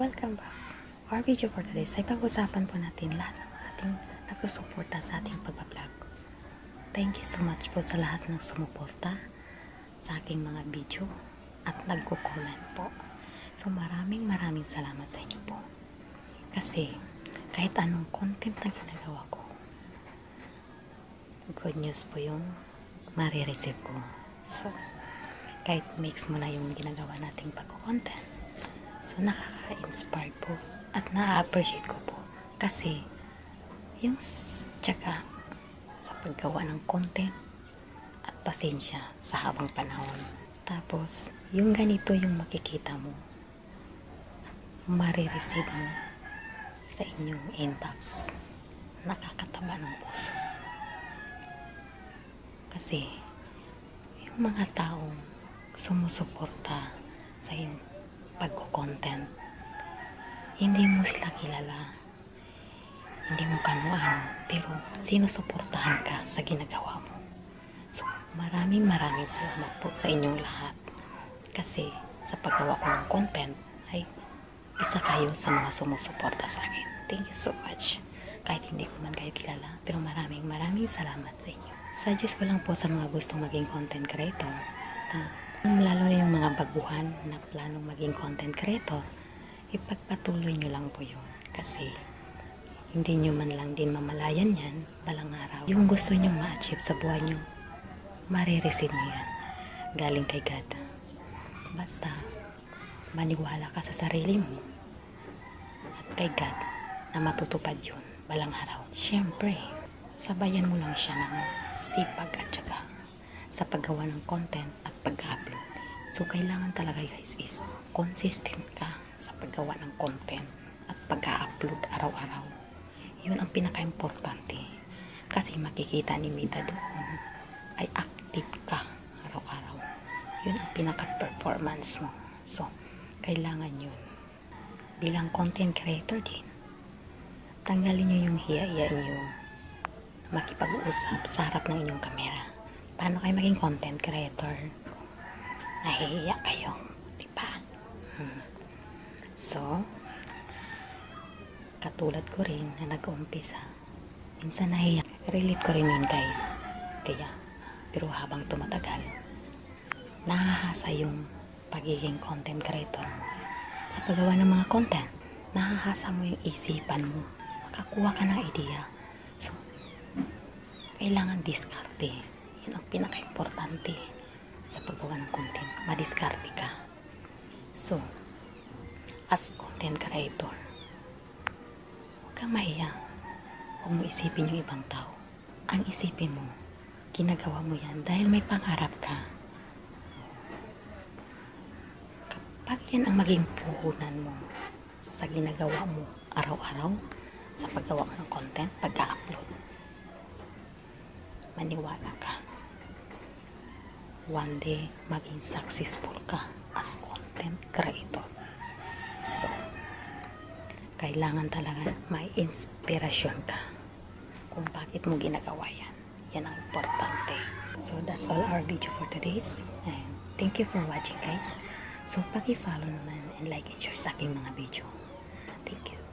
welcome back. Our video for today ay pag-usapan po natin lahat ng ating nagsusuporta sa ating pagbablog. Thank you so much po sa lahat ng sumuporta sa aking mga video at nagko-comment po. So maraming salamat sa inyo po. Kasi kahit anong content na ginagawa ko, good news po yung marireceive ko. So kahit mix mo na yung ginagawa nating pagko-content, so nakaka-inspire po at na-appreciate ko po kasi yung tsaka sa paggawa ng content at pasensya sa habang panahon. Tapos yung ganito yung makikita mo, marireceive mo sa inyong inbox, nakakataba ng puso. Kasi yung mga taong sumusuporta sa iyong pagko-content, hindi mo sila kilala, hindi mo kano-ano, pero sinusuportahan ka sa ginagawa mo. So maraming salamat po sa inyong lahat, kasi sa paggawa ko ng content ay isa kayo sa mga sumusuporta sa akin. Thank you so much. Kahit hindi ko man kayo kilala, pero maraming salamat sa inyo. Suggest ko lang po sa mga gustong maging content creator, lalo na yung mga baguhan na planong maging content creator, ipagpatuloy nyo lang po yun. Kasi hindi nyo man lang din mamalayan yan balang araw. Yung gusto nyo ma-achieve sa buhay nyo, marireceive nyo yan galing kay God. Basta maniwala ka sa sarili mo at kay God na matutupad yun balang araw. Siyempre, sabayan mo lang siya ng sipag at syaga sa paggawa ng content at pag-upload. So kailangan talaga guys is consistent ka sa paggawa ng content at pag-upload araw-araw. Yun ang pinaka-importante, kasi makikita ni Mita doon ay active ka araw-araw. Yun ang pinaka-performance mo. So kailangan yun. Bilang content creator din, tanggalin nyo yung hiya-hiya nyo makipag-usap sa harap ng inyong kamera. Paano kayo maging content creator? Nahihiya kayo, diba? So, katulad ko rin na nag-uumpisa, minsan nahihiya. Relate ko rin yun guys. Kaya, pero habang tumatagal, nahahasa yung pagiging content creator mo. Sa paggawa ng mga content, nahahasa mo yung isipan mo. Makakuha ka ng idea. So, kailangan diskarte. Yun ang pinaka-importante sa paggawa ng content. Madiskarte ka. So, as content creator, huwag kang mahiya. Huwag mo isipin yung ibang tao. Ang isipin mo, ginagawa mo yan dahil may pangarap ka. Kapag yan ang maging puhunan mo sa ginagawa mo araw-araw, sa paggawa mo ng content, pag-upload, maniwala ka, one day maging successful ka as content creator. So kailangan talaga may inspirasyon ka kung bakit mo ginagawa yan. Yan ang importante. So that's all our video for today's, and thank you for watching guys. So paki-follow naman and like and share sa aking mga video. Thank you.